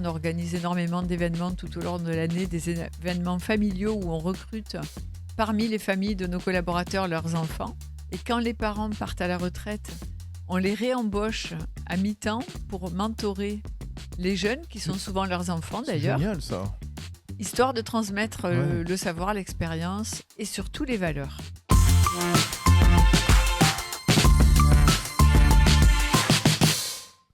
On organise énormément d'événements tout au long de l'année, des événements familiaux où on recrute parmi les familles de nos collaborateurs leurs enfants. Et quand les parents partent à la retraite, on les réembauche à mi-temps pour mentorer les jeunes, qui sont souvent leurs enfants C'est d'ailleurs, génial ça. histoire de transmettre Ouais. le savoir, l'expérience et surtout les valeurs.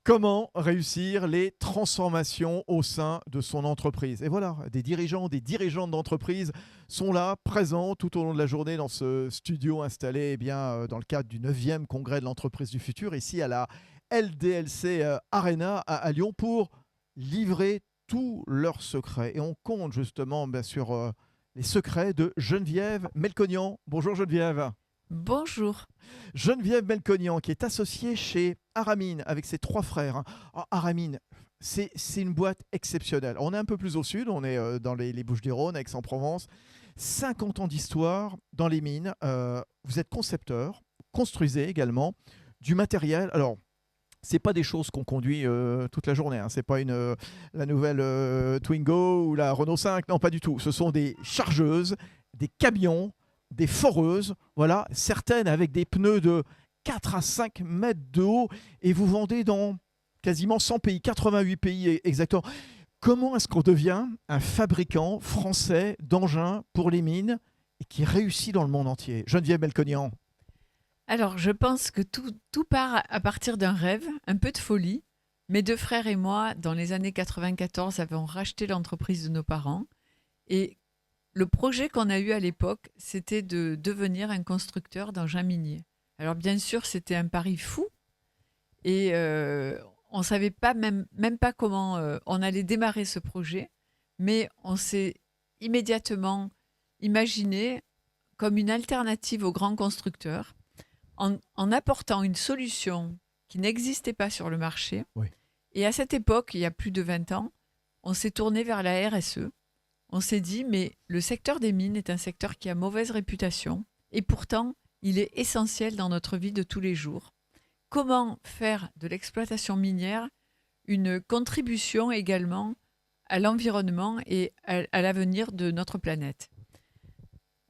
Comment réussir les transformations au sein de son entreprise? Et voilà, des dirigeants, des dirigeantes d'entreprise sont là, présents tout au long de la journée dans ce studio installé dans le cadre du 9e congrès de l'entreprise du futur, ici à la LDLC Arena à Lyon, pour livrer tous leurs secrets. Et on compte justement sur les secrets de Geneviève Melconian. Bonjour Geneviève. Bonjour. Geneviève Melconian, qui est associée chez Aramine avec ses 3 frères. Aramine, c'est une boîte exceptionnelle. On est un peu plus au sud, on est dans les Bouches-du-Rhône, Aix-en-Provence. 50 ans d'histoire dans les mines. Vous êtes concepteur, construisez également du matériel. Alors, c'est pas des choses qu'on conduit toute la journée. C'est pas la nouvelle Twingo ou la Renault 5. Non, pas du tout. Ce sont des chargeuses, des camions, des foreuses. Voilà, certaines avec des pneus de 4 à 5 mètres de haut. Et vous vendez dans quasiment 100 pays, 88 pays exactement. Comment est-ce qu'on devient un fabricant français d'engins pour les mines et qui réussit dans le monde entier? Geneviève Melconian. Alors, je pense que tout part à partir d'un rêve, un peu de folie. Mes 2 frères et moi, dans les années 94, avons racheté l'entreprise de nos parents. Et le projet qu'on a eu à l'époque, c'était de devenir un constructeur d'engins miniers. Alors, bien sûr, c'était un pari fou. Et on ne savait pas même pas comment on allait démarrer ce projet. Mais on s'est immédiatement imaginé comme une alternative aux grands constructeurs, en apportant une solution qui n'existait pas sur le marché. Oui. Et à cette époque, il y a plus de 20 ans, on s'est tourné vers la RSE. On s'est dit, mais le secteur des mines est un secteur qui a mauvaise réputation et pourtant, il est essentiel dans notre vie de tous les jours. Comment faire de l'exploitation minière une contribution également à l'environnement et à l'avenir de notre planète?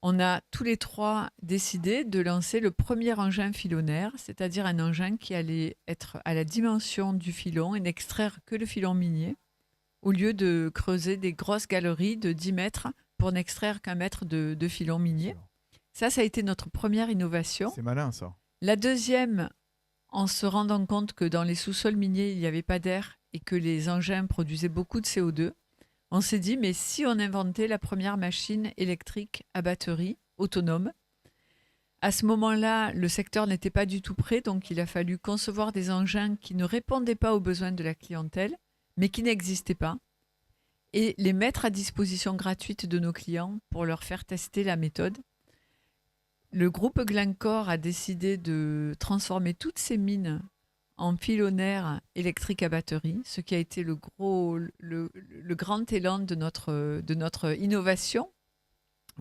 On a tous les 3 décidé de lancer le premier engin filonaire, c'est-à-dire un engin qui allait être à la dimension du filon et n'extraire que le filon minier, au lieu de creuser des grosses galeries de 10 mètres pour n'extraire qu'un mètre de filon minier. Ça a été notre première innovation. C'est malin ça. La deuxième, en se rendant compte que dans les sous-sols miniers, il n'y avait pas d'air et que les engins produisaient beaucoup de CO2, on s'est dit, mais si on inventait la première machine électrique à batterie autonome? À ce moment-là, le secteur n'était pas du tout prêt, donc il a fallu concevoir des engins qui ne répondaient pas aux besoins de la clientèle, mais qui n'existaient pas, et les mettre à disposition gratuite de nos clients pour leur faire tester la méthode. Le groupe Glencore a décidé de transformer toutes ces mines en pylônaires électriques à batterie, ce qui a été le grand élan de notre innovation.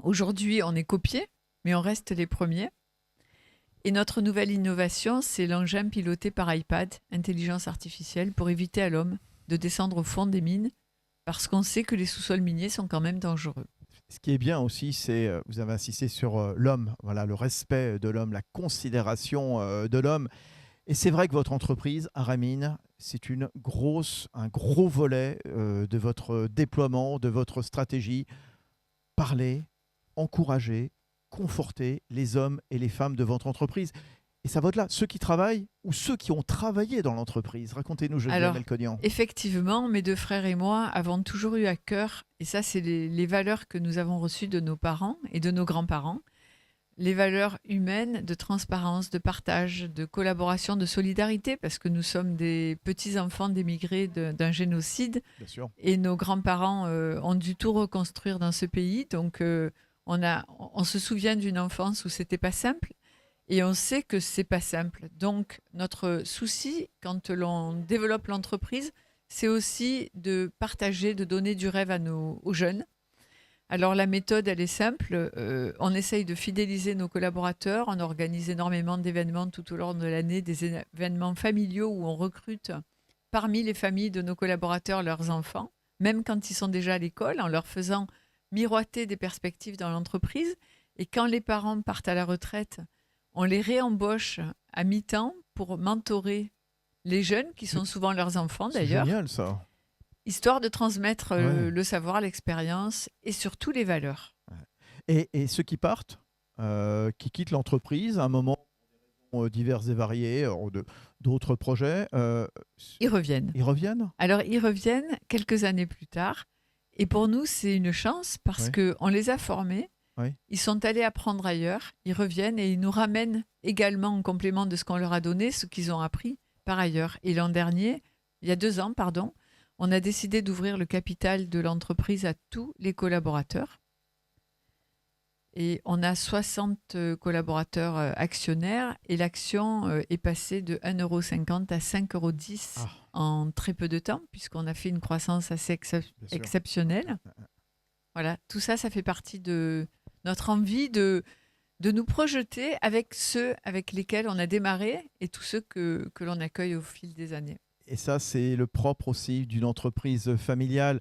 Aujourd'hui, on est copié, mais on reste les premiers. Et notre nouvelle innovation, c'est l'engin piloté par iPad, intelligence artificielle, pour éviter à l'homme de descendre au fond des mines, parce qu'on sait que les sous-sols miniers sont quand même dangereux. Ce qui est bien aussi, c'est, vous avez insisté sur l'homme, voilà, le respect de l'homme, la considération de l'homme. Et c'est vrai que votre entreprise, Aramine, c'est un gros volet de votre déploiement, de votre stratégie. Parler, encourager, conforter les hommes et les femmes de votre entreprise. Et ça va au-delà. Ceux qui travaillent ou ceux qui ont travaillé dans l'entreprise. Racontez-nous, Geneviève Melconian. Effectivement, mes 2 frères et moi avons toujours eu à cœur, et ça c'est les valeurs que nous avons reçues de nos parents et de nos grands-parents, les valeurs humaines de transparence, de partage, de collaboration, de solidarité, parce que nous sommes des petits-enfants d'émigrés d'un génocide. Bien sûr. Et nos grands-parents ont dû tout reconstruire dans ce pays. Donc, on se souvient d'une enfance où c'était pas simple. Et on sait que c'est pas simple. Donc, notre souci, quand l'on développe l'entreprise, c'est aussi de partager, de donner du rêve aux jeunes. Alors la méthode, elle est simple. On essaye de fidéliser nos collaborateurs. On organise énormément d'événements tout au long de l'année, des événements familiaux où on recrute parmi les familles de nos collaborateurs leurs enfants, même quand ils sont déjà à l'école, en leur faisant miroiter des perspectives dans l'entreprise. Et quand les parents partent à la retraite, on les réembauche à mi-temps pour mentorer les jeunes, qui sont souvent leurs enfants C'est d'ailleurs, génial ça. histoire de transmettre Ouais. le savoir, l'expérience et surtout les valeurs. Et ceux qui partent, qui quittent l'entreprise à un moment divers et variés, d'autres projets, Ils reviennent. ils reviennent? Alors, ils reviennent quelques années plus tard. Et pour nous, c'est une chance parce Ouais. qu'on les a formés. Ouais. Ils sont allés apprendre ailleurs. Ils reviennent et ils nous ramènent également en complément de ce qu'on leur a donné, ce qu'ils ont appris par ailleurs. Et l'an dernier, il y a 2 ans, pardon, on a décidé d'ouvrir le capital de l'entreprise à tous les collaborateurs. Et on a 60 collaborateurs actionnaires et l'action est passée de 1,50 € à 5,10 € Ah, en très peu de temps, puisqu'on a fait une croissance assez bien sûr. exceptionnelle. Voilà, tout ça, ça fait partie de notre envie de nous projeter avec ceux avec lesquels on a démarré et tous ceux que l'on accueille au fil des années. Et ça, c'est le propre aussi d'une entreprise familiale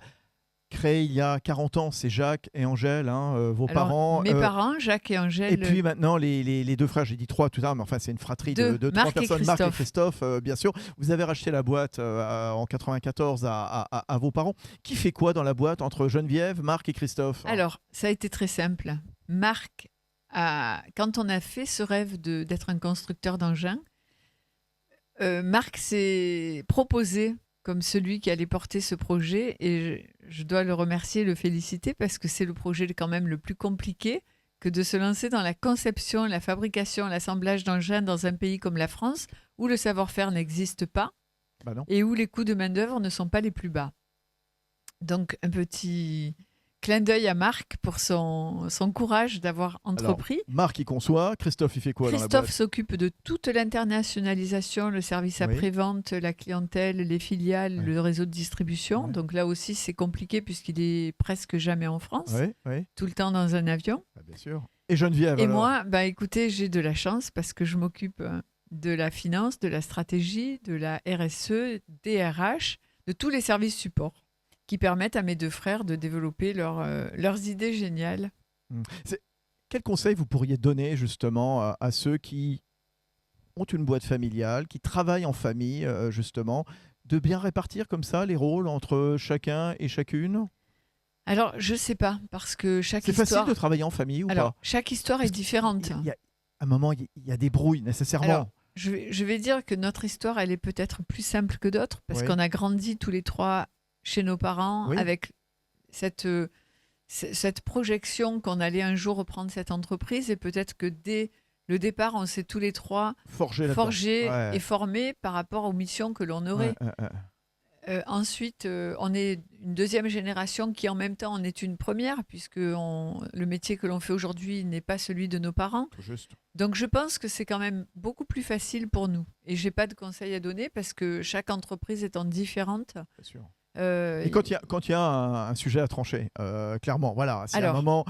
créée il y a 40 ans. C'est Jacques et Angèle, hein, vos Alors, parents. mes parents, Jacques et Angèle, Et puis maintenant, les deux frères, j'ai dit trois tout à l'heure, mais enfin, c'est une fratrie de trois Marc et personnes, Marc et Christophe. Christophe, bien sûr. Vous avez racheté la boîte en 94 à vos parents. Qui fait quoi dans la boîte entre Geneviève, Marc et Christophe? Alors, ça a été très simple. Marc, quand on a fait ce rêve d'être un constructeur d'engins, Marc s'est proposé comme celui qui allait porter ce projet et je dois le remercier, le féliciter parce que c'est le projet quand même le plus compliqué que de se lancer dans la conception, la fabrication, l'assemblage d'engins dans un pays comme la France où le savoir-faire n'existe pas Bah non. et où les coûts de main-d'œuvre ne sont pas les plus bas. Donc, un petit clin d'œil à Marc pour son courage d'avoir entrepris. Alors, Marc, il conçoit. Christophe, il fait quoi dans la Christophe boîte? s'occupe de toute l'internationalisation, le service Oui. après-vente, la clientèle, les filiales, Ouais. le réseau de distribution. Ouais. Donc là aussi, c'est compliqué puisqu'il est presque jamais en France, Oui, oui, tout le temps dans un avion. bien sûr. Et Geneviève, Et alors? moi, bah, écoutez, j'ai de la chance parce que je m'occupe de la finance, de la stratégie, de la RSE, des RH, de tous les services supports qui permettent à mes 2 frères de développer leurs idées géniales. Quel conseil vous pourriez donner justement à ceux qui ont une boîte familiale, qui travaillent en famille, justement, de bien répartir comme ça les rôles entre chacun et chacune? Alors, je ne sais pas, parce que chaque C'est histoire... facile de travailler en famille ou Alors, pas? chaque histoire est Parce qu'il différente. y a- à un moment, il y a des brouilles nécessairement. Alors, je vais dire que notre histoire, elle est peut-être plus simple que d'autres, parce Oui. qu'on a grandi tous les 3 chez nos parents Oui. avec cette projection qu'on allait un jour reprendre cette entreprise, et peut-être que dès le départ, on s'est tous les 3 Forgé là-dedans. forgés Ouais. et formés par rapport aux missions que l'on aurait. Ensuite, on est une deuxième génération qui, en même temps, en est une première, puisque le métier que l'on fait aujourd'hui n'est pas celui de nos parents. Tout juste. Donc, je pense que c'est quand même beaucoup plus facile pour nous. Et je n'ai pas de conseils à donner parce que chaque entreprise étant différente. Bien sûr. euh, Et quand il y a un sujet à trancher, clairement, voilà, c'est un Alors. moment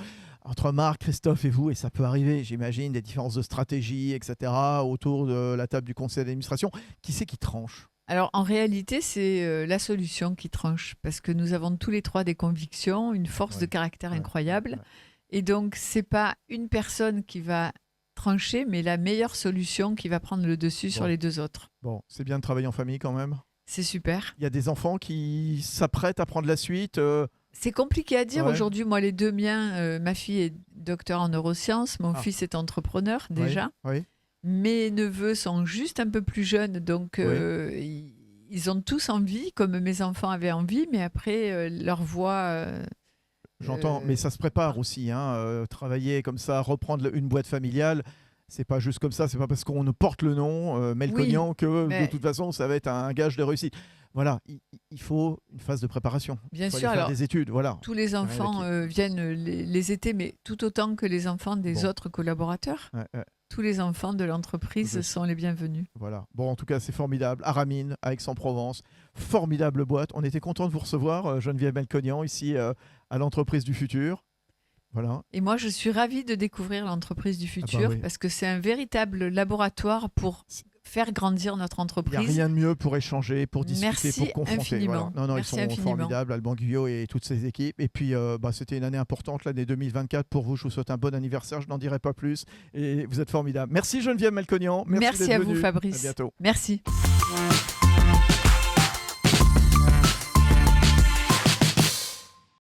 entre Marc, Christophe et vous, et ça peut arriver, j'imagine, des différences de stratégie, etc., autour de la table du conseil d'administration. Qui c'est qui tranche? Alors, en réalité, c'est la solution qui tranche parce que nous avons tous les 3 des convictions, une force Ouais. de caractère Ouais. incroyable. Ouais. Et donc, c'est pas une personne qui va trancher, mais la meilleure solution qui va prendre le dessus sur Bon. les 2 autres. Bon, c'est bien de travailler en famille quand même. C'est super. Il y a des enfants qui s'apprêtent à prendre la suite. C'est compliqué à dire Ouais. aujourd'hui. Moi, les 2 miens, ma fille est docteur en neurosciences, mon Ah. fils est entrepreneur déjà. Oui. Mes neveux sont juste un peu plus jeunes, donc ils ont tous envie, comme mes enfants avaient envie, mais après, leur voix... J'entends, mais ça se prépare aussi. Hein, travailler comme ça, reprendre une boîte familiale, c'est pas juste comme ça. C'est pas parce qu'on ne porte le nom Melconian que mais- de toute façon ça va être un gage de réussite. Voilà, il faut une phase de préparation. Bien il faut sûr, aller faire alors, des études. Voilà. tous les enfants viennent les étés, mais tout autant que les enfants des Bon. autres collaborateurs. Ouais. Tous les enfants de l'entreprise Tout à fait. sont les bienvenus. Voilà. Bon, en tout cas, c'est formidable. Aramine, à Aix-en-Provence, formidable boîte. On était content de vous recevoir, Geneviève Melconian, ici à l'entreprise du futur. Voilà. Et moi, je suis ravie de découvrir l'entreprise du futur oui. parce que c'est un véritable laboratoire pour faire grandir notre Il n'y a entreprise. rien de mieux pour échanger, pour discuter, Merci pour confronter. infiniment. Voilà. Non, Merci ils sont infiniment. formidables, Alban Guyot et toutes ses équipes. Et puis, c'était une année importante, l'année 2024 pour vous. Je vous souhaite un bon anniversaire, je n'en dirai pas plus. Et vous êtes formidables. Merci Geneviève Melconian. Merci d'être à vous, venue. Fabrice. À bientôt. Merci.